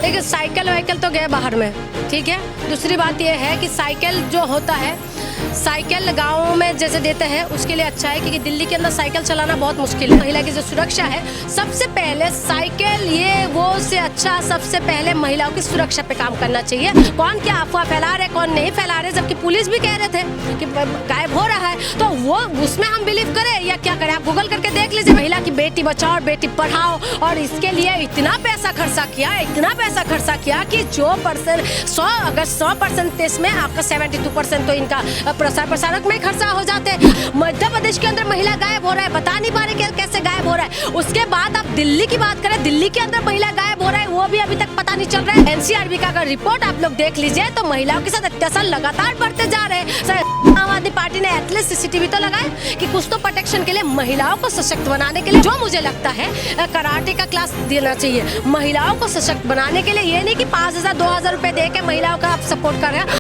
है? देखिए साइकिल वाइकिल तो गए बाहर में, ठीक है। दूसरी बात यह है कि साइकिल जो होता है, साइकिल गाँव में जैसे देते हैं उसके लिए अच्छा है, क्योंकि दिल्ली के अंदर साइकिल चलाना बहुत मुश्किल है। महिला की जो सुरक्षा है, सबसे पहले साइकिल ये वो से अच्छा सबसे पहले महिलाओं की सुरक्षा पे काम करना चाहिए। कौन क्या अफवाह फैला रहे कौन नहीं फैला रहे, जबकि पुलिस भी कह रहे थे कि गायब हो रहा है, तो वो उसमें हम बिलीव करें या क्या करें? आप गूगल करके देख लीजिए। महिला की बेटी बचाओ और बेटी पढ़ाओ, और इसके लिए इतना पैसा खर्चा किया कि जो परसेंट 100% में आपका 72% तो इनका प्रसार प्रसारक में खर्चा हो जाते हैं। मध्य प्रदेश के अंदर महिला गायब हो रहा है, बता नहीं पा रहे कैसे गायब हो रहा है। उसके बाद आप दिल्ली की बात करें, दिल्ली के अंदर महिला गायब हो रहा है, वो भी अभी तक पता नहीं चल रहा है। एनसीआरबी का अगर रिपोर्ट आप लोग देख लीजिए तो महिलाओं के साथ अत्याचार लगातार बढ़ते जा रहे हैं। आम आदमी पार्टी ने एटलीस्ट सीसीटीवी तो लगाए कि कुछ तो प्रोटेक्शन के लिए, महिलाओं को सशक्त बनाने के लिए, जो मुझे लगता है कराटे का क्लास देना चाहिए महिलाओं को सशक्त बनाने के लिए। ये नहीं कि 5,000 2,000 रुपए दे के महिलाओं का आप सपोर्ट कर रहे हैं।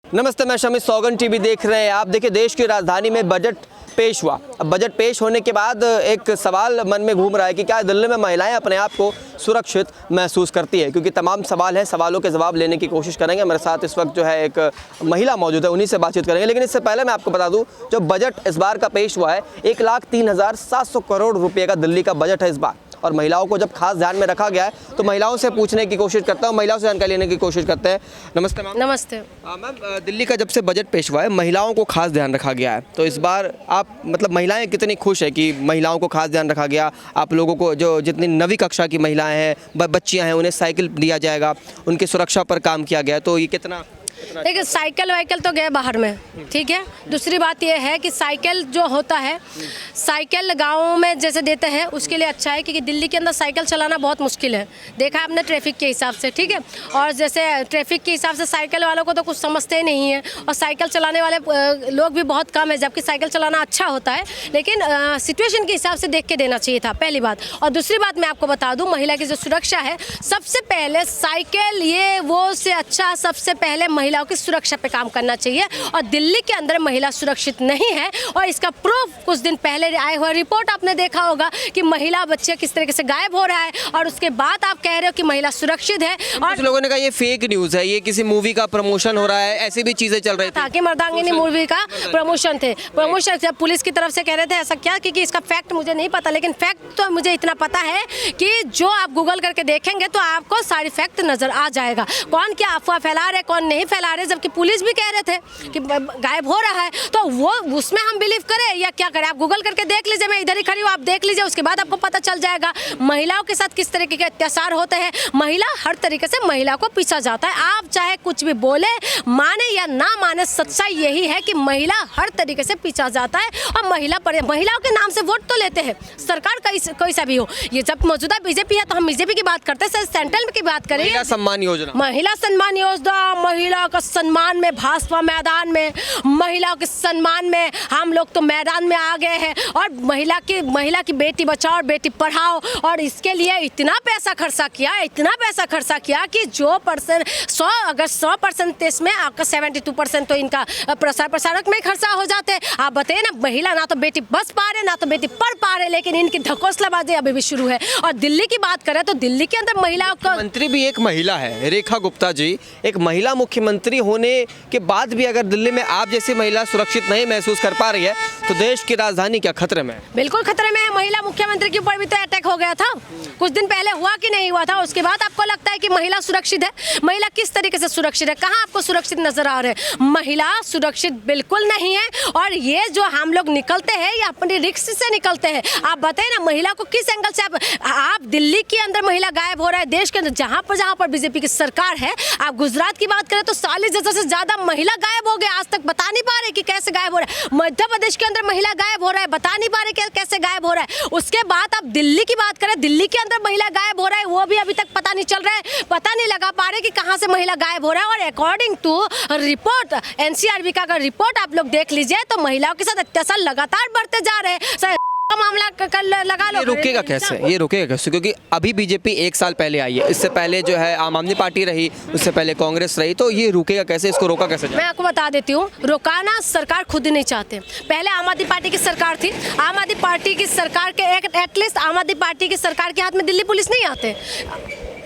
नमस्ते, मैं शमी, सौगन टीवी देख रहे हैं आप। देखिए, देश की राजधानी में बजट पेश हुआ। अब बजट पेश होने के बाद एक सवाल मन में घूम रहा है कि क्या दिल्ली में महिलाएं अपने आप को सुरक्षित महसूस करती है? क्योंकि तमाम सवाल हैं, सवालों के जवाब लेने की कोशिश करेंगे। मेरे साथ इस वक्त जो है एक महिला मौजूद है, उन्हीं से बातचीत करेंगे। लेकिन इससे पहले मैं आपको बता दूं, जो बजट इस बार का पेश हुआ है, 1,03,700 करोड़ रुपये का दिल्ली का बजट है इस बार। और महिलाओं को जब खास ध्यान में रखा गया है, तो महिलाओं से पूछने की कोशिश करता हूँ, महिलाओं से जानकारी लेने की कोशिश करते हैं। नमस्ते मैम। नमस्ते मैम, दिल्ली का जब से बजट पेश हुआ है, महिलाओं को खास ध्यान रखा गया है, तो इस बार आप मतलब महिलाएं कितनी खुश है कि महिलाओं को खास ध्यान रखा गया? आप लोगों को जो जितनी नवीं कक्षा की महिलाएं हैं, बच्चियां हैं, उन्हें साइकिल दिया जाएगा, उनकी सुरक्षा पर काम किया गया, तो ये कितना? देखिए साइकिल वाइकिल तो गए बाहर में, ठीक है। दूसरी बात यह है कि साइकिल जो होता है, साइकिल गाँव में जैसे देते हैं उसके लिए अच्छा है, क्योंकि दिल्ली के अंदर साइकिल चलाना बहुत मुश्किल है। देखा आपने ट्रैफिक के हिसाब से, ठीक है। और जैसे ट्रैफिक के हिसाब से साइकिल वालों को तो कुछ समझते ही नहीं है, और साइकिल चलाने वाले लोग भी बहुत कम है, जबकि साइकिल चलाना अच्छा होता है। लेकिन सिचुएशन के हिसाब से देख के देना चाहिए था, पहली बात। और दूसरी बात मैं आपको बता दूँ, महिला की जो सुरक्षा है, सबसे पहले साइकिल ये वो से अच्छा सबसे पहले महिलाओं की सुरक्षा पे काम करना चाहिए। और दिल्ली के अंदर महिला सुरक्षित नहीं है, और इसका प्रूफ कुछ दिन पहले आए हुए रिपोर्ट आपने देखा होगा कि महिला बच्चे किस तरीके से गायब हो रहा है, और उसके बाद आप कह रहे हो कि महिला सुरक्षित है। और कुछ लोगों ने कहा ये फेक न्यूज़ है, ये किसी मूवी का प्रमोशन हो रहा है, ऐसी भी चीजें चल रही थी कि मर्दांगिनी मूवी का प्रमोशन थे। प्रमोशन जब पुलिस की तरफ से कह रहे थे ऐसा क्या, क्योंकि इसका फैक्ट मुझे नहीं पता, लेकिन फैक्ट तो मुझे इतना पता है कि जो आप गूगल करके देखेंगे तो आपको सारी फैक्ट नजर आ जाएगा। कौन क्या अफवाह फैला रहे कौन नहीं फैला रहे, जबकि पुलिस भी कह रहे थे कि गायब हो रहा है, तो वो उसमें हम बिलीव करें या क्या करें? आप गूगल करके देख लीजिए, मैं इधर ही खड़ी हूँ, आप देख लीजिए, उसके बाद आपको पता चल जाएगा महिलाओं के साथ किस तरीके के अत्याचार होते हैं। महिला हर तरीके से महिला को पीछा जाता है। आप चाहे कुछ भी बोले, माने या ना माने, सच्चाई यही है कि महिला हर तरीके से पीछा जाता है। और महिलाओं के नाम से वोट तो लेते हैं, सरकार कोई सा भी हो। ये जब मौजूदा बीजेपी है तो हम बीजेपी की बात करते हैं, सेंट्रल की बात करें, महिला सम्मान योजना, महिला सम्मान योजना, महिला का सम्मान में भाजपा मैदान में, महिलाओं के सम्मान में हम लोग तो मैदान में आ गए हैं। और महिला की बेटी बचाओ और बेटी पढ़ाओ, और इसके लिए इतना पैसा खर्चा किया कि जो परसेंट 100% में आपका 72% तो इनका प्रसार प्रसारक में खर्चा हो जाते हैं। आप बताइए ना, महिला ना तो बेटी बच पा रहे ना तो बेटी पढ़ पा रहे, लेकिन इनकी ढकोसलाबाजी अभी भी शुरू है। और दिल्ली की बात करें तो दिल्ली के अंदर महिलाओं का मंत्री भी एक महिला है, रेखा गुप्ता जी। एक महिला मुख्यमंत्री होने के बाद भी अगर दिल्ली में आप जैसी महिला सुरक्षित नहीं महसूस कर पा रही है, तो देश की राजधानी क्या खतरे में है? बिल्कुल खतरे में है। महिला मुख्यमंत्री के ऊपर भी तो अटैक हो गया था, कुछ दिन पहले हुआ कि नहीं हुआ था? उसके बाद आपको लगता है कि महिला सुरक्षित है? महिला किस तरीके से सुरक्षित है? कहाँ आपको सुरक्षित नजर आ रहे हैं? महिला सुरक्षित बिल्कुल नहीं है। और ये जो हम लोग निकलते हैं, ये अपनी रिस्क से निकलते हैं। आप बताइए ना, महिला को किस एंगल से आप दिल्ली के अंदर महिला गायब हो रहा है, देश के अंदर जहाँ पर बीजेपी की सरकार है। आप गुजरात की बात करें तो 40,000 से ज्यादा महिला गायब हो गए, आज तक बता नहीं पा रहे कि कैसे गायब हो रहा है। मध्य प्रदेश के अंदर महिला गायब हो रहा है, बता नहीं पा रहे कैसे गायब हो रहा है। उसके बाद आप दिल्ली की बात करें, दिल्ली के अंदर महिला गायब हो रहा है, वो भी अभी तक पता नहीं चल रहा है, पता नहीं लगा पा रहे कि कहां से महिला गायब हो रहा है। और अकॉर्डिंग टू रिपोर्ट एनसीआरबी का अगर रिपोर्ट आप लोग देख लीजिए तो महिलाओं के साथ अत्याचार लगातार बढ़ते जा रहे हैं। मामला लगा लो, ये रुकेगा कैसे? क्योंकि अभी बीजेपी 1 साल पहले आई है, इससे पहले जो है आम आदमी पार्टी रही, उससे पहले कांग्रेस रही, तो ये रुकेगा कैसे? इसको रोका कैसे जाए? मैं आपको बता देती हूँ, रोकाना सरकार खुद ही नहीं चाहते। पहले आम आदमी पार्टी की सरकार थी, आम आदमी पार्टी की सरकार के एटलीस्ट आम आदमी पार्टी की सरकार के हाथ में दिल्ली पुलिस नहीं आते,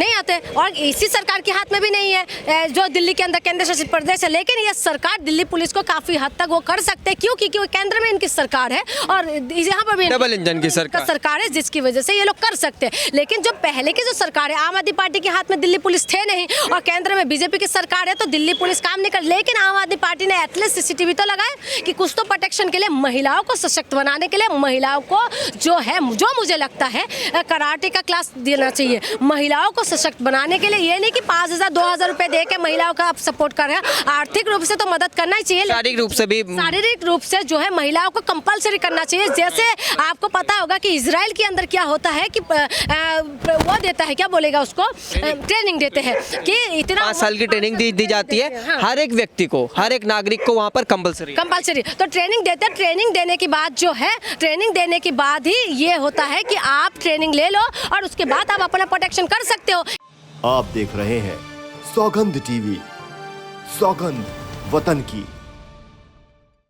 नहीं आते। और इसी सरकार के हाथ में भी नहीं है जो दिल्ली के अंदर केंद्र शासित प्रदेश है, लेकिन ये सरकार दिल्ली पुलिस को काफी हद तक वो कर सकते हैं। क्यों? क्योंकि केंद्र में इनकी सरकार है और यहाँ पर भी डबल इंजन की सरकार है, जिसकी वजह से ये लोग कर सकते हैं। लेकिन जो पहले की जो सरकार है, आम आदमी पार्टी के हाथ में दिल्ली पुलिस थे नहीं और केंद्र में बीजेपी की सरकार है, तो दिल्ली पुलिस काम नहीं कर। लेकिन आम आदमी पार्टी ने एटलीस्ट सीसीटीवी तो लगाए कि कुछ तो प्रोटेक्शन के लिए, महिलाओं को सशक्त बनाने के लिए, महिलाओं को जो है, जो मुझे लगता है कराटे का क्लास देना चाहिए महिलाओं को सशक्त बनाने के लिए। ये नहीं कि 5,000 2,000 रुपए दे के महिलाओं का आप सपोर्ट कर रहे हैं। आर्थिक रूप से तो मदद करना ही चाहिए, शारीरिक रूप से भी, शारीरिक रूप से जो है महिलाओं को कंपलसरी करना चाहिए। जैसे आपको पता होगा कि इजराइल के अंदर क्या होता है कि वो देता है, क्या बोलेगा उसको, ट्रेनिंग देते हैं कि इतना 5 साल की ट्रेनिंग दी जाती है। हाँ। हर एक व्यक्ति को, हर एक नागरिक को वहाँ पर कंपलसरी तो ट्रेनिंग देते हैं। ट्रेनिंग देने के बाद जो है, ट्रेनिंग देने के बाद ही ये होता है कि आप ट्रेनिंग ले लो और उसके बाद आप अपना प्रोटेक्शन कर सकते हो। आप देख रहे हैं सौगंध टीवी, सौगंध वतन की।